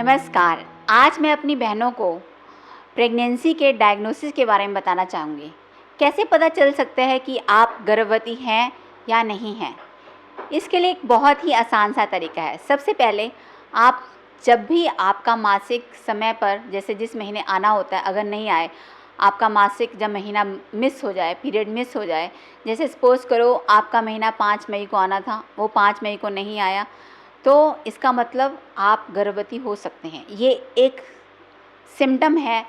नमस्कार। आज मैं अपनी बहनों को प्रेगनेंसी के डायग्नोसिस के बारे में बताना चाहूँगी। कैसे पता चल सकता है कि आप गर्भवती हैं या नहीं हैं? इसके लिए एक बहुत ही आसान सा तरीका है। सबसे पहले आप जब भी आपका मासिक समय पर जैसे जिस महीने आना होता है, अगर नहीं आए, आपका मासिक जब महीना मिस हो जाए, पीरियड मिस हो जाए, जैसे सपोज़ करो आपका महीना 5 मई को आना था, वो 5 मई को नहीं आया, तो इसका मतलब आप गर्भवती हो सकते हैं। ये एक सिम्पटम है।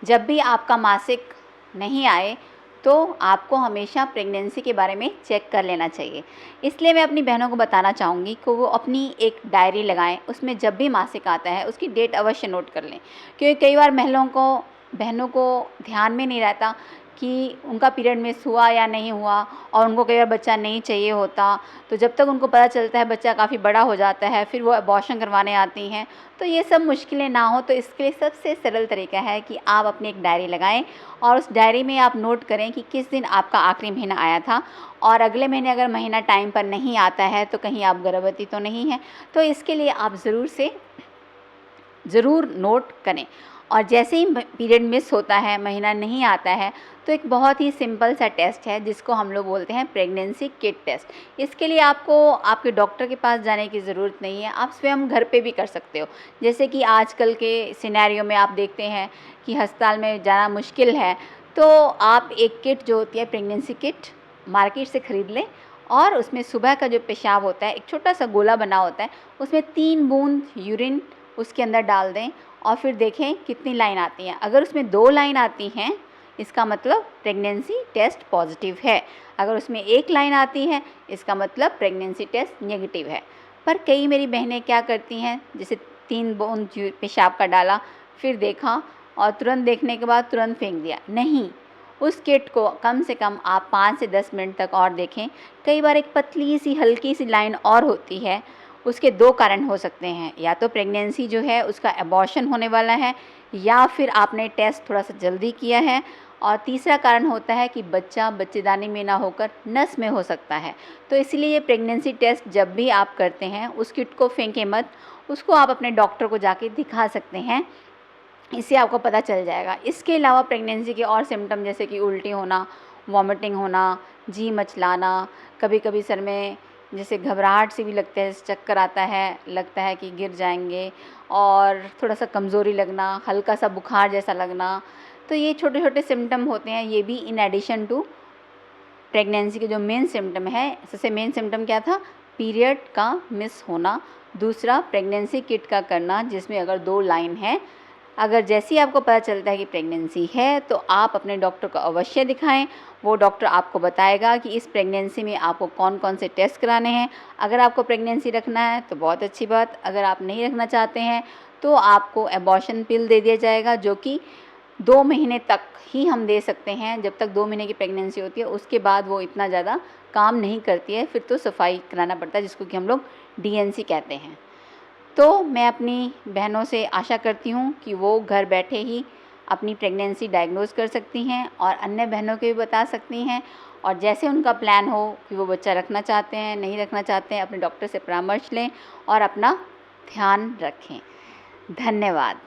जब भी आपका मासिक नहीं आए तो आपको हमेशा प्रेगनेंसी के बारे में चेक कर लेना चाहिए। इसलिए मैं अपनी बहनों को बताना चाहूँगी कि वो अपनी एक डायरी लगाएं, उसमें जब भी मासिक आता है उसकी डेट अवश्य नोट कर लें, क्योंकि कई बार बहनों को ध्यान में नहीं रहता कि उनका पीरियड मिस हुआ या नहीं हुआ, और उनको कई बार बच्चा नहीं चाहिए होता। तो जब तक उनको पता चलता है बच्चा काफ़ी बड़ा हो जाता है, फिर वो अबॉर्शन करवाने आती हैं। तो ये सब मुश्किलें ना हो, तो इसके लिए सबसे सरल तरीका है कि आप अपनी एक डायरी लगाएं और उस डायरी में आप नोट करें कि किस दिन आपका आखिरी महीना आया था, और अगले महीने अगर महीना टाइम पर नहीं आता है तो कहीं आप गर्भवती तो नहीं हैं। तो इसके लिए आप ज़रूर नोट करें। और जैसे ही पीरियड मिस होता है, महीना नहीं आता है, तो एक बहुत ही सिंपल सा टेस्ट है जिसको हम लोग बोलते हैं प्रेगनेंसी किट टेस्ट। इसके लिए आपको आपके डॉक्टर के पास जाने की ज़रूरत नहीं है, आप स्वयं घर पे भी कर सकते हो। जैसे कि आजकल के सिनेरियो में आप देखते हैं कि अस्पताल में जाना मुश्किल है, तो आप एक किट जो होती है प्रेगनेंसी किट मार्केट से ख़रीद लें, और उसमें सुबह का जो पेशाब होता है, एक छोटा सा गोला बना होता है, उसमें 3 बूंद यूरिन उसके अंदर डाल दें और फिर देखें कितनी लाइन आती हैं। अगर उसमें 2 लाइन आती हैं, इसका मतलब प्रेगनेंसी टेस्ट पॉजिटिव है। अगर उसमें 1 लाइन आती है, इसका मतलब प्रेगनेंसी टेस्ट नेगेटिव है। पर कई मेरी बहनें क्या करती हैं, जैसे 3 बूंद पेशाब का डाला, फिर देखा और तुरंत देखने के बाद तुरंत फेंक दिया। नहीं, उस किट को कम से कम आप 5 से 10 मिनट तक और देखें। कई बार एक पतली सी हल्की सी लाइन और होती है। उसके 2 कारण हो सकते हैं, या तो प्रेगनेंसी जो है उसका अबॉर्शन होने वाला है, या फिर आपने टेस्ट थोड़ा सा जल्दी किया है, और तीसरा कारण होता है कि बच्चा बच्चेदानी में ना होकर नस में हो सकता है। तो इसलिए प्रेगनेंसी टेस्ट जब भी आप करते हैं उस किट को फेंकें मत, उसको आप अपने डॉक्टर को जाके दिखा सकते हैं, इससे आपको पता चल जाएगा। इसके अलावा प्रेगनेंसी के और सिम्टम जैसे कि उल्टी होना, वॉमिटिंग होना, जी मचलाना, कभी कभी सर में जैसे घबराहट सी भी लगता है, चक्कर आता है, लगता है कि गिर जाएंगे, और थोड़ा सा कमज़ोरी लगना, हल्का सा बुखार जैसा लगना, तो ये छोटे छोटे सिम्टम होते हैं। ये भी इन एडिशन टू प्रेगनेंसी के जो मेन सिम्टम है। सबसे मेन सिम्टम क्या था? पीरियड का मिस होना। दूसरा प्रेगनेंसी किट का करना, जिसमें अगर 2 लाइन है। अगर जैसे ही आपको पता चलता है कि प्रेगनेंसी है, तो आप अपने डॉक्टर को अवश्य दिखाएं। वो डॉक्टर आपको बताएगा कि इस प्रेगनेंसी में आपको कौन कौन से टेस्ट कराने हैं। अगर आपको प्रेगनेंसी रखना है तो बहुत अच्छी बात, अगर आप नहीं रखना चाहते हैं तो आपको एबॉर्शन पिल दे दिया जाएगा, जो कि 2 महीने तक ही हम दे सकते हैं। जब तक 2 महीने की प्रेगनेंसी होती है, उसके बाद वो इतना ज़्यादा काम नहीं करती है, फिर तो सफाई कराना पड़ता है, जिसको कि हम लोग डीएनसी कहते हैं। तो मैं अपनी बहनों से आशा करती हूँ कि वो घर बैठे ही अपनी प्रेगनेंसी डायग्नोज कर सकती हैं और अन्य बहनों को भी बता सकती हैं, और जैसे उनका प्लान हो कि वो बच्चा रखना चाहते हैं, नहीं रखना चाहते हैं, अपने डॉक्टर से परामर्श लें और अपना ध्यान रखें। धन्यवाद।